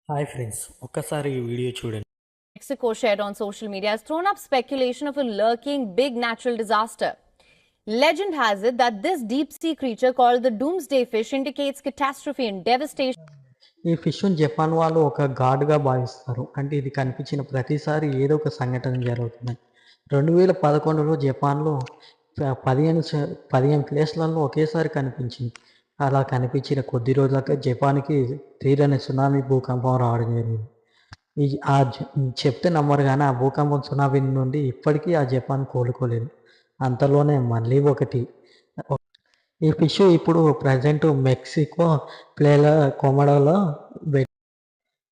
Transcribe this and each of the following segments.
Hi friends, ఒక్కసారి ఈ video చూడండి. Mexico shared on social media has thrown up speculation of a lurking big natural disaster. Legend has it that this deep-sea creature called the doomsday fish indicates catastrophe and devastation. ఈ ఫిష్ను Japan వాళ్ళు ఒక గాడ్గా భావిస్తారు. అంటే ఇది కనిపించిన ప్రతిసారి ఏదో ఒక సంఘటన జరుగుతుంది. 2011లో జపాన్లో 15 ప్లేస్లలో ఒకేసారి కనిపించింది. అలా కనిపించిన కొద్ది రోజులకే జపాన్కి తీరని సునామీ భూకంపం రావడం జరిగింది. ఈ చెప్తే నమ్మరు కానీ ఆ భూకంపం సునామీ నుండి ఇప్పటికీ ఆ జపాన్ కోలుకోలేదు. అంతలోనే మళ్ళీ ఒకటి. ఈ ఫిష్ ఇప్పుడు ప్రజెంట్ మెక్సికో ప్లేల కొమడోలో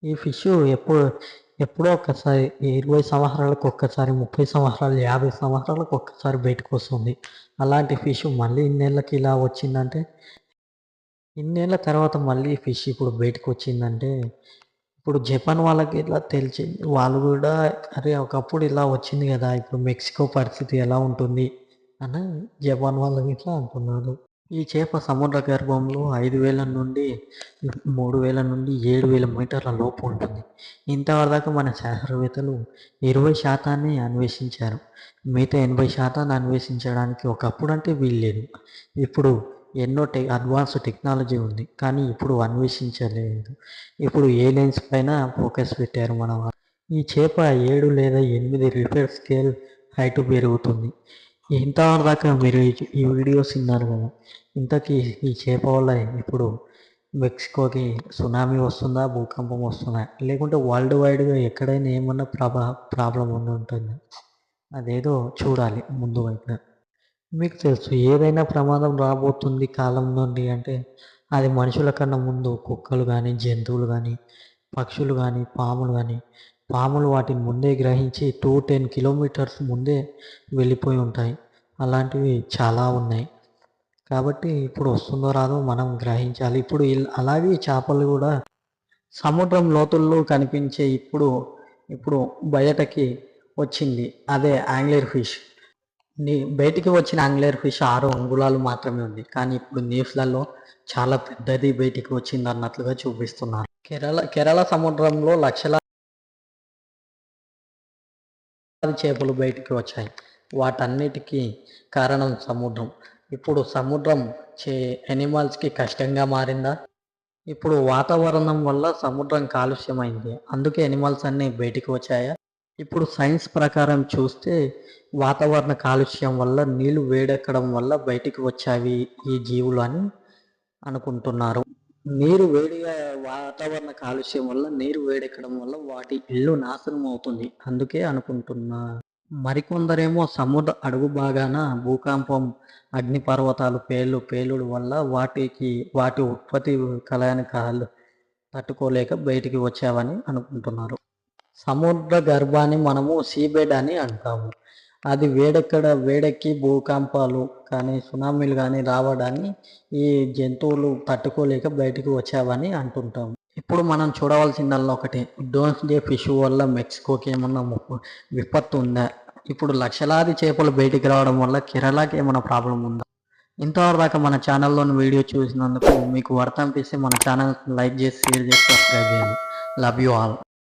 ఈ ఫిష్ ఎప్పుడో ఒక్కసారి 20 సంవత్సరాలకు ఒక్కసారి, 30 సంవత్సరాలు, 50 సంవత్సరాలకు ఒక్కసారి బయటకు వస్తుంది. అలాంటి ఫిష్ మళ్ళీ ఇన్నేళ్ళకి ఇలా వచ్చిందంటే, ఇన్నేళ్ళ తర్వాత మళ్ళీ ఫిష్ ఇప్పుడు బయటకు వచ్చిందంటే, ఇప్పుడు జపాన్ వాళ్ళకి ఇట్లా తెలిసింది. వాళ్ళు కూడా అరే ఒకప్పుడు ఇలా వచ్చింది కదా, ఇప్పుడు మెక్సికో పరిస్థితి ఎలా ఉంటుంది అని జపాన్ వాళ్ళకి ఇట్లా అంటున్నారు. ఈ చేప సముద్ర గర్భంలో 5,000 నుండి 3,000 నుండి 7,000 మీటర్ల లోపు ఉంటుంది. ఇంతవరదాకా మన శాస్త్రవేత్తలు 20% అన్వేషించారు. మిగతా 80% అన్వేషించడానికి ఒకప్పుడు అంటే వీల్లేదు. ఇప్పుడు ఎన్నో అడ్వాన్స్ టెక్నాలజీ ఉంది, కానీ ఇప్పుడు అన్వేషించలేదు. ఇప్పుడు ఏలియన్స్ పైన ఫోకస్ పెట్టారు మన వాళ్ళు. ఈ చేప 7 లేదా 8 రిఫర్ స్కేల్ హైట్ పెరుగుతుంది. ఇంతవరదాకా మీరు ఈ వీడియోస్ విన్నారు కదా, ఇంతకీ ఈ చేప వల్ల ఇప్పుడు మెక్సికోకి సునామీ వస్తుందా, భూకంపం వస్తుందా, లేకుంటే వరల్డ్ వైడ్గా ఎక్కడైనా ఏమన్నా ప్రాబ్లం ఉంటుంది, అదేదో చూడాలి ముందు వైపున. మీకు తెలుసు ఏదైనా ప్రమాదం రాబోతుంది కాలం నుండి అంటే అది మనుషుల కన్నా ముందు కుక్కలు కానీ, జంతువులు కానీ, పక్షులు కానీ, పాములు వాటిని ముందే గ్రహించి 2-10 కిలోమీటర్స్ ముందే వెళ్ళిపోయి ఉంటాయి. అలాంటివి చాలా ఉన్నాయి. కాబట్టి ఇప్పుడు వస్తుందో రాదో మనం గ్రహించాలి. అలాగే చేపలు కూడా సముద్రం లోతుల్లో కనిపించే ఇప్పుడు బయటకి వచ్చింది అదే యాంగ్లర్ ఫిష్. బయటికి వచ్చిన యాంగ్లర్ ఫిష్ 6 అంగుళాలు మాత్రమే ఉంది, కానీ ఇప్పుడు న్యూస్లలో చాలా పెద్దది బయటికి వచ్చింది అన్నట్లుగా చూపిస్తున్నారు. కేరళ సముద్రంలో లక్షలాది చేపలు బయటికి వచ్చాయి. వాటన్నిటికీ కారణం సముద్రం. ఇప్పుడు సముద్రం ఎనిమల్స్కి కష్టంగా మారిందా? ఇప్పుడు వాతావరణం వల్ల సముద్రం కాలుష్యమైంది, అందుకే ఎనిమల్స్ అన్నీ బయటికి వచ్చాయా? ఇప్పుడు సైన్స్ ప్రకారం చూస్తే వాతావరణ కాలుష్యం వల్ల నీళ్లు వేడెక్కడం వల్ల బయటికి వచ్చావి ఈ జీవులు అని అనుకుంటున్నారు. వాతావరణ కాలుష్యం వల్ల నీరు వేడెక్కడం వల్ల వాటి ఇల్లు నాశనం అవుతుంది, అందుకే అనుకుంటున్నా. మరికొందరేమో సముద్ర అడుగు భాగాన భూకంపం, అగ్నిపర్వతాలు పేలుడు వల్ల వాటి ఉత్పత్తి కలయానికాలు తట్టుకోలేక బయటికి వచ్చావని అనుకుంటున్నారు. సముద్ర గర్భాన్ని మనము సీబెడ్ అని అంటాము. అది వేడెక్కి భూకంపాలు కానీ, సునామీలు కానీ రావడాన్ని ఈ జంతువులు తట్టుకోలేక బయటికి వచ్చావని అంటుంటాము. ఇప్పుడు మనం చూడవలసిందల్లా ఒకటి, డోమ్స్డే ఫిష్ వల్ల మెక్సికోకి ఏమన్నా విపత్తు ఉందా? ఇప్పుడు లక్షలాది చేపలు బయటికి రావడం వల్ల కేరళకి ఏమైనా ప్రాబ్లం ఉందా? ఇంతవరకు మన ఛానల్లోని వీడియో చూసినందుకు మీకు వర్త్ అనిపిస్తే మన ఛానల్ లైక్ చేసి, షేర్ చేసి, సబ్స్క్రైబ్ చేయండి. Love you all.